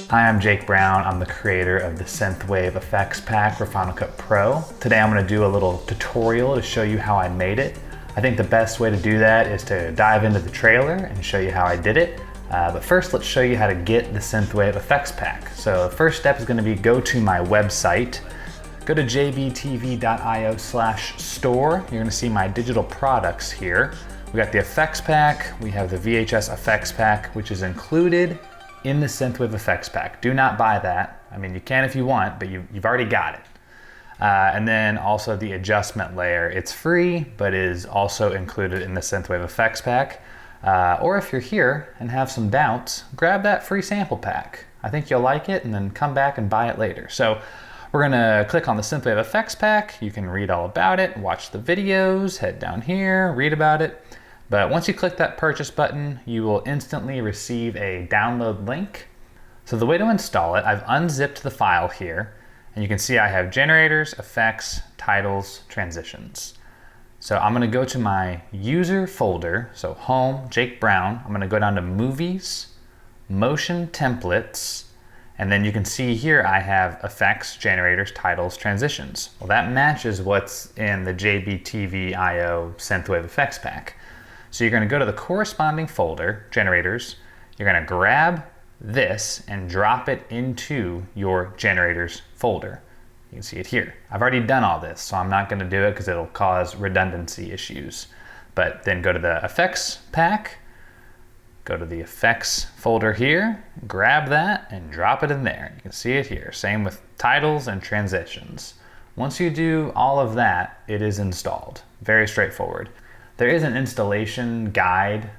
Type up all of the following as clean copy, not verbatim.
Hi, I'm Jake Brown. I'm the creator of the Synthwave Effects pack for Final Cut Pro. Today I'm going to do a little tutorial to show you how I made it. I think the best way to do that is to dive into the trailer and show you how I did it. But first, let's show you how to get the Synthwave Effects pack. So the first step is going to be go to my website. Go to jbtv.io/store. You're going to see my digital products here. We got the effects pack. We have the VHS Effects pack, which is included in the Synthwave Effects pack. Do not buy that. I mean, you can if you want, but you've already got it. And then also the adjustment layer. It's free, but is also included in the Synthwave Effects pack. Or if you're here and have some doubts, grab that free sample pack. I think you'll like it, and then come back and buy it later. So we're gonna click on the Synthwave Effects pack. You can read all about it, watch the videos, head down here, read about it. But once you click that purchase button, you will instantly receive a download link. So the way to install it, I've unzipped the file here, and you can see I have generators, effects, titles, transitions. So I'm gonna go to my user folder, so home, Jake Brown. I'm gonna go down to movies, motion templates, and then you can see here I have effects, generators, titles, transitions. Well, that matches what's in the JBTV.io Synthwave Effects pack. So you're gonna go to the corresponding folder, generators. You're gonna grab this and drop it into your generators folder. You can see it here. I've already done all this, so I'm not gonna do it because it'll cause redundancy issues. But then go to the effects pack, go to the effects folder here, grab that and drop it in there. You can see it here. Same with titles and transitions. Once you do all of that, it is installed. Very straightforward. There is an installation guide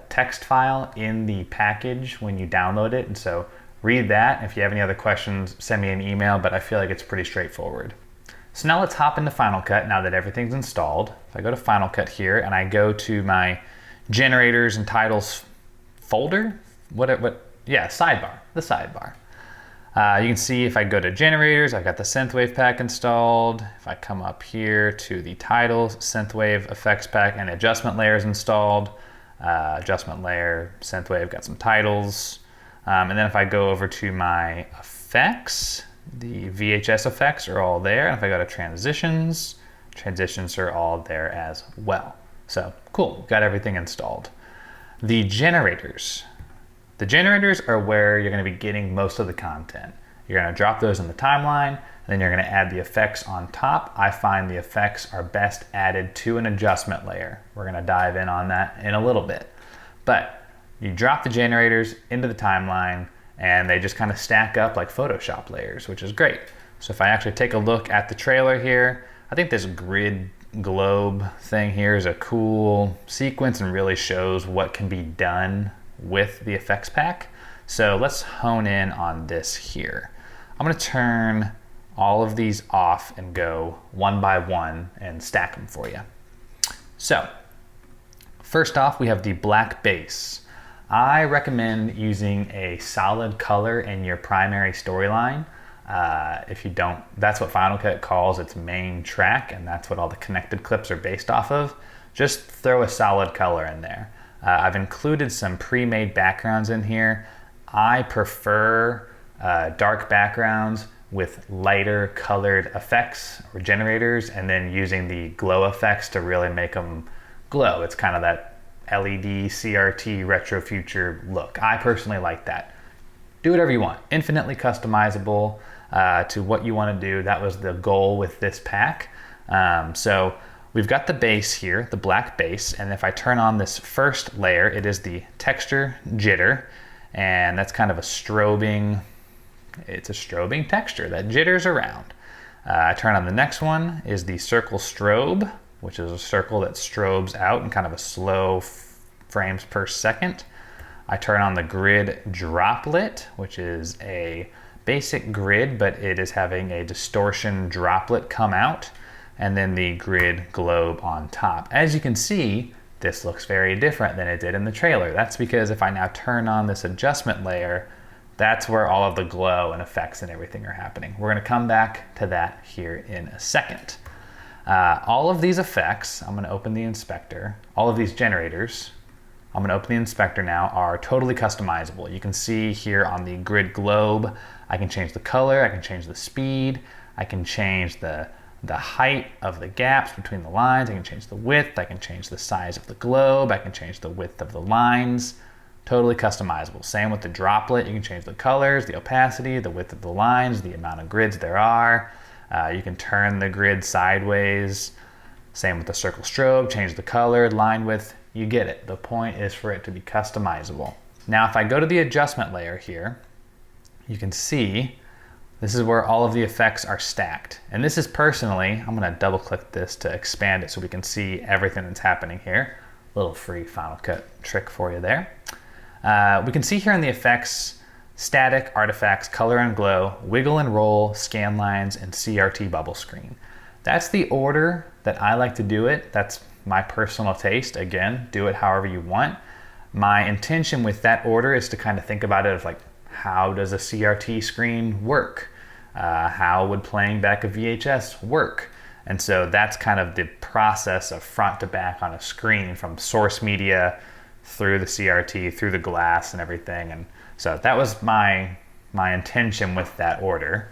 text file in the package when you download it, and so read that. If you have any other questions, send me an email, but I feel like it's pretty straightforward. So now let's hop into Final Cut now that everything's installed. If I go to Final Cut here and I go to my generators and titles folder, sidebar, the sidebar. You can see if I go to generators, I've got the Synthwave pack installed. If I come up here to the titles, Synthwave Effects pack and adjustment layers installed. Adjustment layer, Synthwave, got some titles. And then if I go over to my effects, the VHS effects are all there. And if I go to transitions, transitions are all there as well. So cool, got everything installed. The generators. The generators are where you're going to be getting most of the content. You're going to drop those in the timeline, and then you're going to add the effects on top. I find the effects are best added to an adjustment layer. We're going to dive in on that in a little bit. But you drop the generators into the timeline, and they just kind of stack up like Photoshop layers, which is great. So if I actually take a look at the trailer here, I think this grid globe thing here is a cool sequence and really shows what can be done with the effects pack. So let's hone in on this here. I'm gonna turn all of these off and go one by one and stack them for you. So first off, we have the black base. I recommend using a solid color in your primary storyline. If you don't, that's what Final Cut calls its main track, and that's what all the connected clips are based off of. Just throw a solid color in there. I've included some pre-made backgrounds in here. I prefer dark backgrounds with lighter colored effects or generators, and then using the glow effects to really make them glow. It's kind of that LED, CRT, retro future look. I personally like that. Do whatever you want. Infinitely customizable to what you want to do. That was the goal with this pack. So we've got the base here, the black base, and if I turn on this first layer, it is the texture jitter, and that's kind of a strobing, it's a strobing texture that jitters around. I turn on the next one, is the circle strobe, which is a circle that strobes out in kind of a slow frames per second. I turn on the grid droplet, which is a basic grid, but it is having a distortion droplet come out, and then the grid globe on top. As you can see, this looks very different than it did in the trailer. That's because if I now turn on this adjustment layer, that's where all of the glow and effects and everything are happening. We're gonna come back to that here in a second. All of these effects, I'm gonna open the inspector, all of these generators I'm going to open the inspector now, are totally customizable. You can see here on the grid globe, I can change the color, I can change the speed, I can change the height of the gaps between the lines, I can change the width, I can change the size of the globe, I can change the width of the lines. Totally customizable. Same with the droplet, you can change the colors, the opacity, the width of the lines, the amount of grids there are. You can turn the grid sideways. Same with the circle strobe, change the color, line width, you get it. The point is for it to be customizable. Now, if I go to the adjustment layer here, you can see this is where all of the effects are stacked. And this is personally, I'm gonna double click this to expand it so we can see everything that's happening here. Little free Final Cut trick for you there. We can see here in the effects, static, artifacts, color and glow, wiggle and roll, scan lines, and CRT bubble screen. That's the order that I like to do it. That's my personal taste. Again, do it however you want. My intention with that order is to kind of think about it as like, how does a CRT screen work? How would playing back a VHS work? And so that's kind of the process of front to back on a screen, from source media through the CRT, through the glass and everything. And so that was my intention with that order.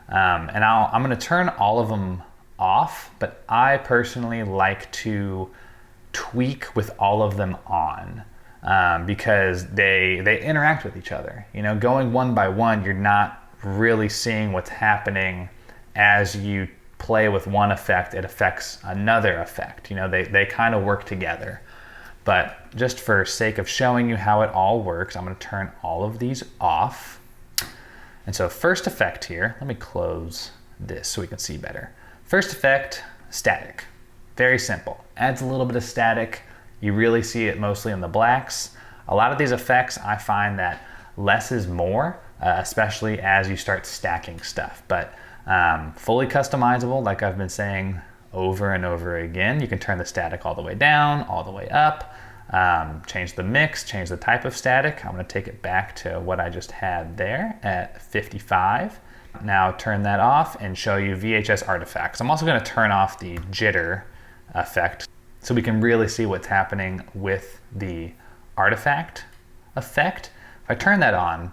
And I'm gonna turn all of them off, but I personally like to tweak with all of them on because they interact with each other. You know, going one by one, you're not really seeing what's happening as you play with one effect, it affects another effect. You know, they kind of work together. But just for sake of showing you how it all works, I'm going to turn all of these off. And so first effect here, let me close this so we can see better. First effect, static. Very simple. Adds a little bit of static. You really see it mostly in the blacks. A lot of these effects, I find that less is more, especially as you start stacking stuff. But fully customizable, like I've been saying over and over again. You can turn the static all the way down, all the way up, change the mix, change the type of static. I'm going to take it back to what I just had there at 55. Now turn that off and show you VHS artifacts. I'm also going to turn off the jitter effect so we can really see what's happening with the artifact effect. If I turn that on,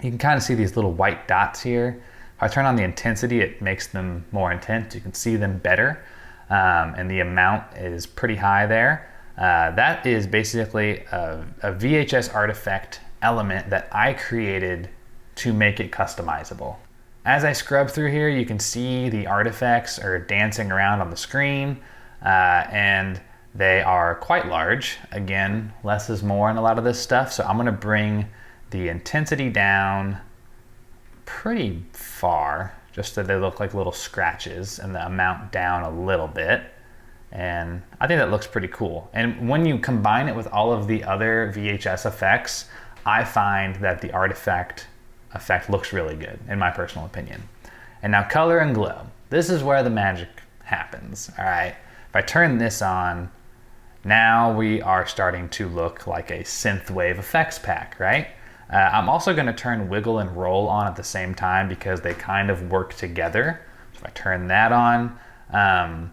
you can kind of see these little white dots here. If I turn on the intensity, it makes them more intense. You can see them better, and the amount is pretty high there. That is basically a VHS artifact element that I created to make it customizable. As I scrub through here, you can see the artifacts are dancing around on the screen, and they are quite large. Again, less is more in a lot of this stuff, so I'm gonna bring the intensity down pretty far, just so they look like little scratches, and the amount down a little bit. And I think that looks pretty cool. And when you combine it with all of the other VHS effects, I find that the artifact effect looks really good, in my personal opinion. And now color and glow. This is where the magic happens, all right? If I turn this on, now we are starting to look like a Synthwave Effects pack, right? I'm also gonna turn wiggle and roll on at the same time because they kind of work together. So if I turn that on,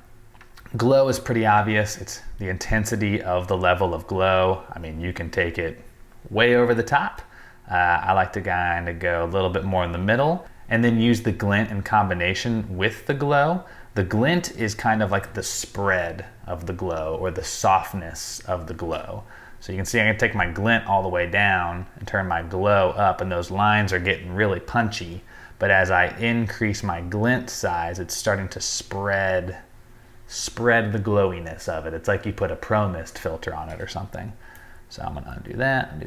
glow is pretty obvious. It's the intensity of the level of glow. I mean, you can take it way over the top. I like to kind of go a little bit more in the middle and then use the glint in combination with the glow. The glint is kind of like the spread of the glow or the softness of the glow. So you can see I can take my glint all the way down and turn my glow up, and those lines are getting really punchy. But as I increase my glint size, it's starting to spread the glowiness of it. It's like you put a Pro Mist filter on it or something. So I'm gonna undo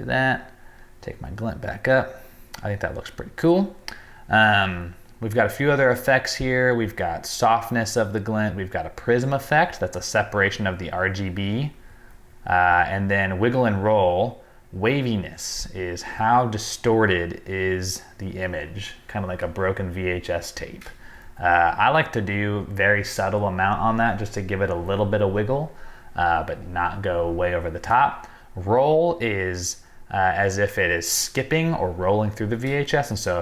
that, take my glint back up. I think that looks pretty cool. We've got a few other effects here. We've got softness of the glint. We've got a prism effect. That's a separation of the RGB. And then wiggle and roll. Waviness is how distorted is the image, kind of like a broken VHS tape. I like to do very subtle amount on that just to give it a little bit of wiggle, but not go way over the top. Roll is as if it is skipping or rolling through the VHS, and so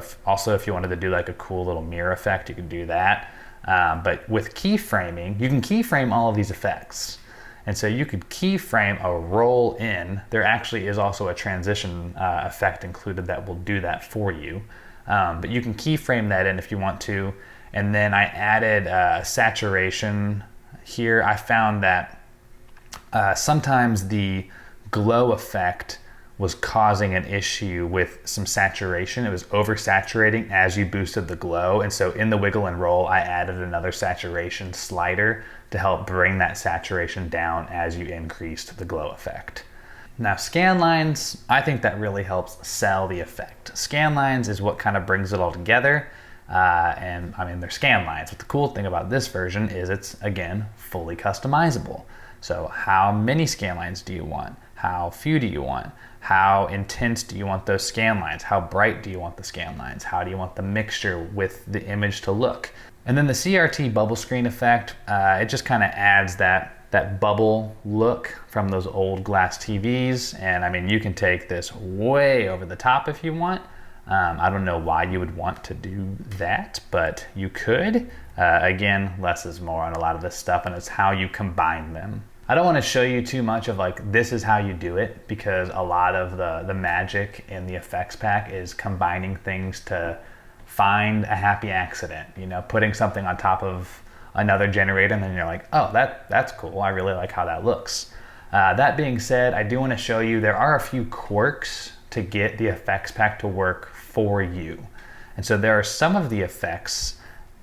if you wanted to do like a cool little mirror effect, you could do that. But with keyframing, you can keyframe all of these effects. And so you could keyframe a roll in. There actually is also a transition effect included that will do that for you. But you can keyframe that in if you want to. And then I added saturation here. I found that sometimes the glow effect was causing an issue with some saturation. It was oversaturating as you boosted the glow. And so in the wiggle and roll, I added another saturation slider to help bring that saturation down as you increased the glow effect. Now scan lines, I think that really helps sell the effect. Scan lines is what kind of brings it all together. And I mean, they're scan lines, but the cool thing about this version is it's, again, fully customizable. So how many scan lines do you want? How few do you want? How intense do you want those scan lines? How bright do you want the scan lines? How do you want the mixture with the image to look? And then the CRT bubble screen effect, it just kind of adds that bubble look from those old glass TVs. And I mean, you can take this way over the top if you want. I don't know why you would want to do that, but you could. Again, less is more on a lot of this stuff, and it's how you combine them. I don't want to show you too much of like, this is how you do it, because a lot of the magic in the effects pack is combining things to find a happy accident, you know, putting something on top of another generator and then you're like, oh, that's cool. I really like how that looks. That being said, I do want to show you there are a few quirks to get the effects pack to work for you. And so there are some of the effects.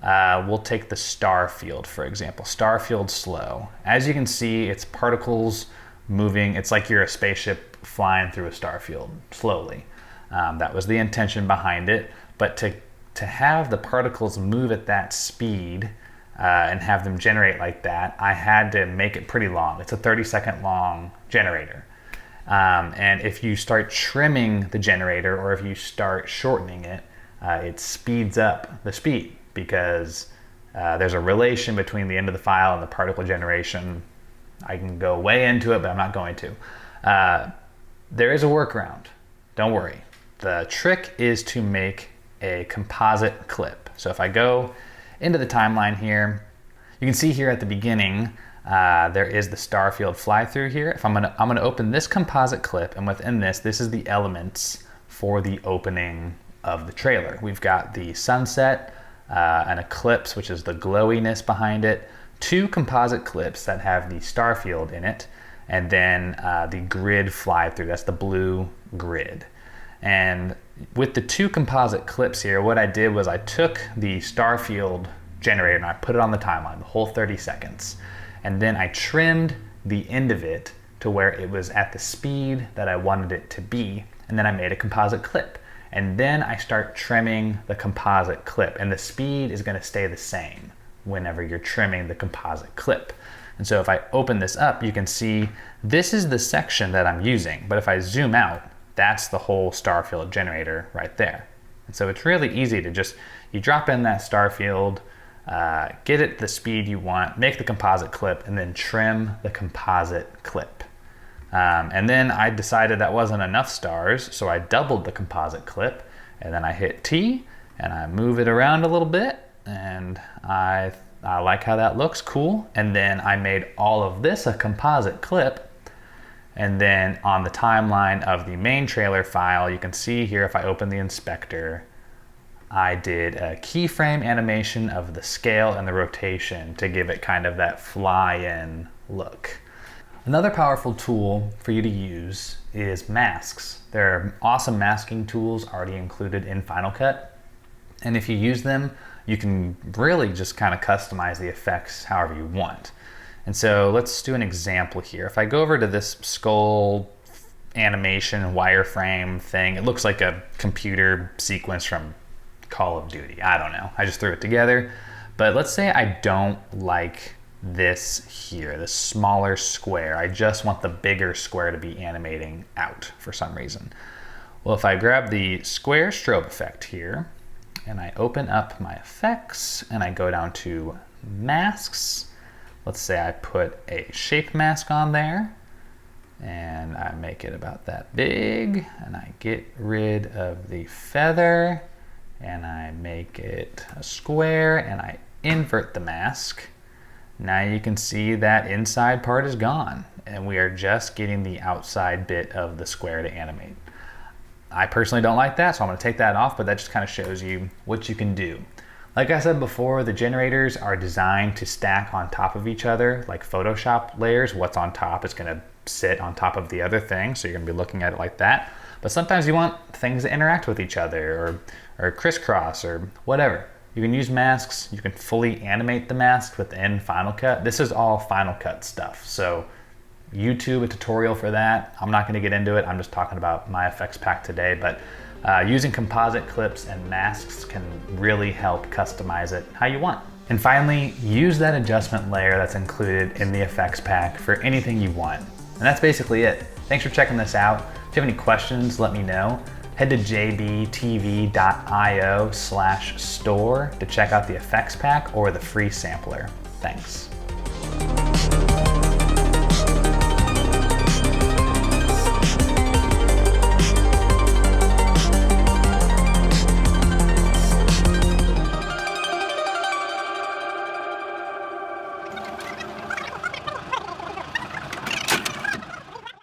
We'll take the star field, for example. Star field slow. As you can see, it's particles moving. It's like you're a spaceship flying through a star field slowly. That was the intention behind it. But to have the particles move at that speed and have them generate like that, I had to make it pretty long. It's a 30-second long generator. And if you start trimming the generator or if you start shortening it, it speeds up the speed, because there's a relation between the end of the file and the particle generation. I can go way into it, but I'm not going to. There is a workaround. Don't worry. The trick is to make a composite clip. So if I go into the timeline here, you can see here at the beginning, there is the star field fly through here. If I'm gonna open this composite clip, and within this is the elements for the opening of the trailer. We've got the sunset, an eclipse, which is the glowiness behind it, two composite clips that have the star field in it, and then the grid fly through. That's the blue grid. And with the two composite clips here, what I did was I took the star field generator and I put it on the timeline, the whole 30 seconds. And then I trimmed the end of it to where it was at the speed that I wanted it to be. And then I made a composite clip. And then I start trimming the composite clip, and the speed is going to stay the same whenever you're trimming the composite clip. And so if I open this up, you can see this is the section that I'm using. But if I zoom out, that's the whole star field generator right there. And so it's really easy to just, you drop in that star field, get it the speed you want, make the composite clip, and then trim the composite clip. And then I decided that wasn't enough stars, so I doubled the composite clip, and then I hit T, and I move it around a little bit, and I like how that looks, cool. And then I made all of this a composite clip, and then on the timeline of the main trailer file, you can see here if I open the inspector, I did a keyframe animation of the scale and the rotation to give it kind of that fly-in look. Another powerful tool for you to use is masks. There are awesome masking tools already included in Final Cut. And if you use them, you can really just kind of customize the effects however you want. And so let's do an example here. If I go over to this skull animation wireframe thing, it looks like a computer sequence from Call of Duty. I don't know, I just threw it together. But let's say I don't like this here, this smaller square. I just want the bigger square to be animating out for some reason. Well, if I grab the square strobe effect here, and I open up my effects, and I go down to masks, let's say I put a shape mask on there, and I make it about that big, and I get rid of the feather, and I make it a square, and I invert the mask. Now you can see that inside part is gone, and we are just getting the outside bit of the square to animate. I personally don't like that, so I'm gonna take that off, but that just kind of shows you what you can do. Like I said before, the generators are designed to stack on top of each other, like Photoshop layers. What's on top is gonna sit on top of the other thing, so you're gonna be looking at it like that. But sometimes you want things to interact with each other, or crisscross, or whatever. You can use masks, you can fully animate the mask within Final Cut. This is all Final Cut stuff, so YouTube, a tutorial for that. I'm not gonna get into it, I'm just talking about my effects pack today, but using composite clips and masks can really help customize it how you want. And finally, use that adjustment layer that's included in the effects pack for anything you want. And that's basically it. Thanks for checking this out. If you have any questions, let me know. Head to jbtv.io/store to check out the effects pack or the free sampler. Thanks.